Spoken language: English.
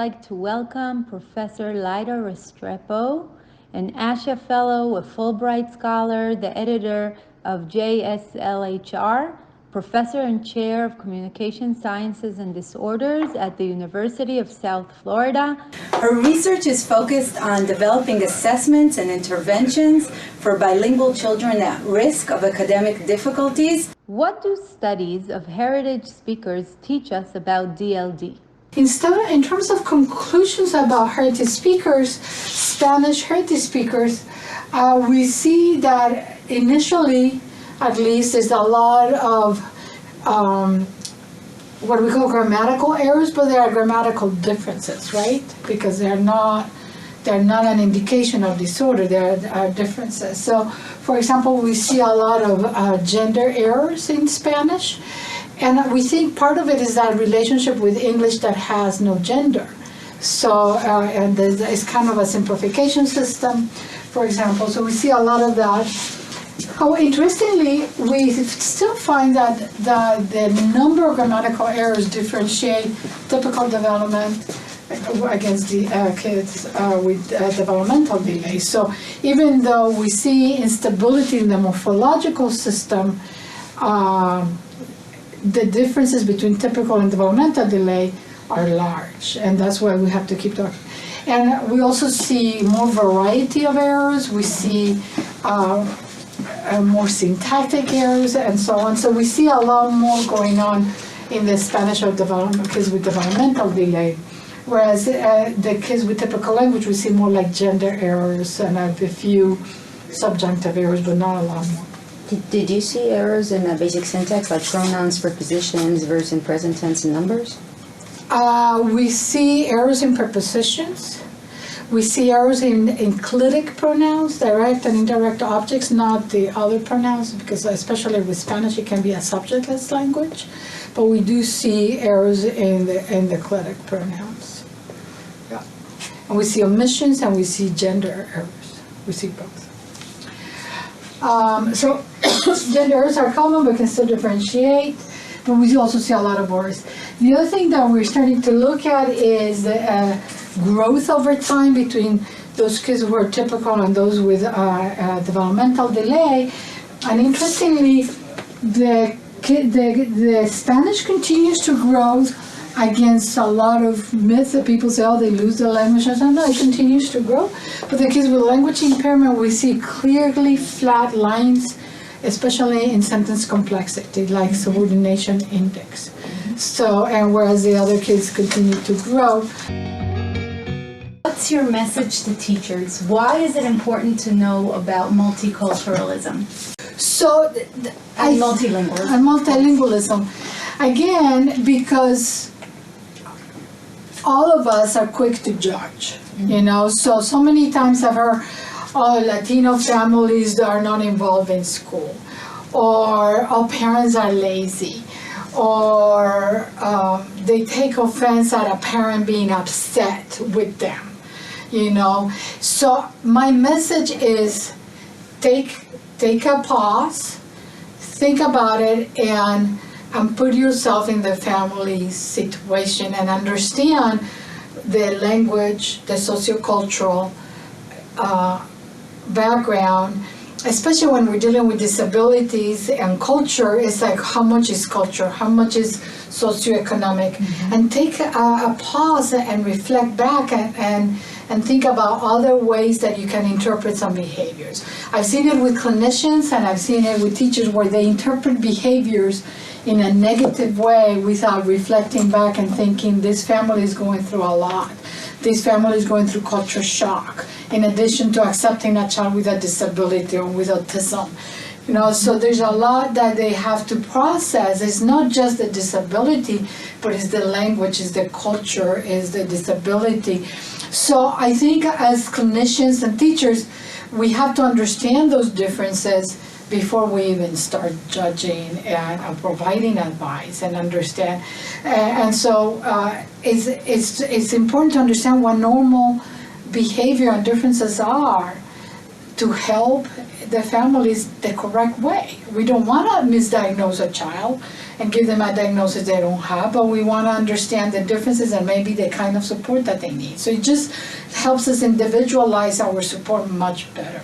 like to welcome Professor Laida Restrepo, an ASHA Fellow, a Fulbright Scholar, the editor of JSLHR, Professor and Chair of Communication Sciences and Disorders at the University of South Florida. Her research is focused on developing assessments and interventions for bilingual children at risk of academic difficulties. What do studies of heritage speakers teach us about DLD? In terms of conclusions about heritage speakers, Spanish heritage speakers, we see that initially, at least, there's a lot of what we call grammatical errors, but there are grammatical differences, right? Because they're not an indication of disorder, there are differences. So, for example, we see a lot of gender errors in Spanish, and we think part of it is that relationship with English that has no gender. So, and it's kind of a simplification system, for example. So we see a lot of that. Oh, interestingly, we still find that the number of grammatical errors differentiate typical development against the kids with developmental delay. So even though we see instability in the morphological system, the differences between typical and developmental delay are large, and that's why we have to keep talking. And we also see more variety of errors. We see more syntactic errors and so on. So we see a lot more going on in the Spanish or kids with developmental delay. Whereas the kids with typical language, we see more like gender errors and a few subjunctive errors, but not a lot more. Did you see errors in basic syntax, like pronouns, prepositions, verbs in present tense, and numbers? We see errors in prepositions. We see errors in clitic pronouns, direct and indirect objects, not the other pronouns, because especially with Spanish, it can be a subjectless language. But we do see errors in the clitic pronouns. Yeah. And we see omissions and we see gender errors. We see both. So gender errors are common but can still differentiate. But we also see a lot of errors. The other thing that we're starting to look at is the growth over time between those kids who are typical and those with developmental delay. And interestingly, the Spanish continues to grow against a lot of myths that people say, oh, they lose their language. I said, no, it continues to grow. But the kids with language impairment, we see clearly flat lines, especially in sentence complexity, like subordination index. So, and whereas the other kids continue to grow. What's your message to teachers? Why is it important to know about multiculturalism? So, And multilingualism. And multilingualism. Again, because all of us are quick to judge, you know. So many times I've heard, oh, Latino families are not involved in school, or oh, parents are lazy, or they take offense at a parent being upset with them, you know. So my message is take a pause, think about it, and put yourself in the family's situation and understand the language, the sociocultural background, especially when we're dealing with disabilities and culture. It's like, how much is culture? How much is socioeconomic? Mm-hmm. And take a pause and reflect back and think about other ways that you can interpret some behaviors. I've seen it with clinicians and I've seen it with teachers where they interpret behaviors in a negative way without reflecting back and thinking this family is going through a lot. This family is going through culture shock, in addition to accepting a child with a disability or with autism. You know, so there's a lot that they have to process. It's not just the disability, but it's the language, it's the culture, it's the disability. So I think as clinicians and teachers, we have to understand those differences before we even start judging and providing advice and understand. And so it's important to understand what normal behavior and differences are, to help the families the correct way. We don't want to misdiagnose a child and give them a diagnosis they don't have, but we want to understand the differences and maybe the kind of support that they need. So it just helps us individualize our support much better.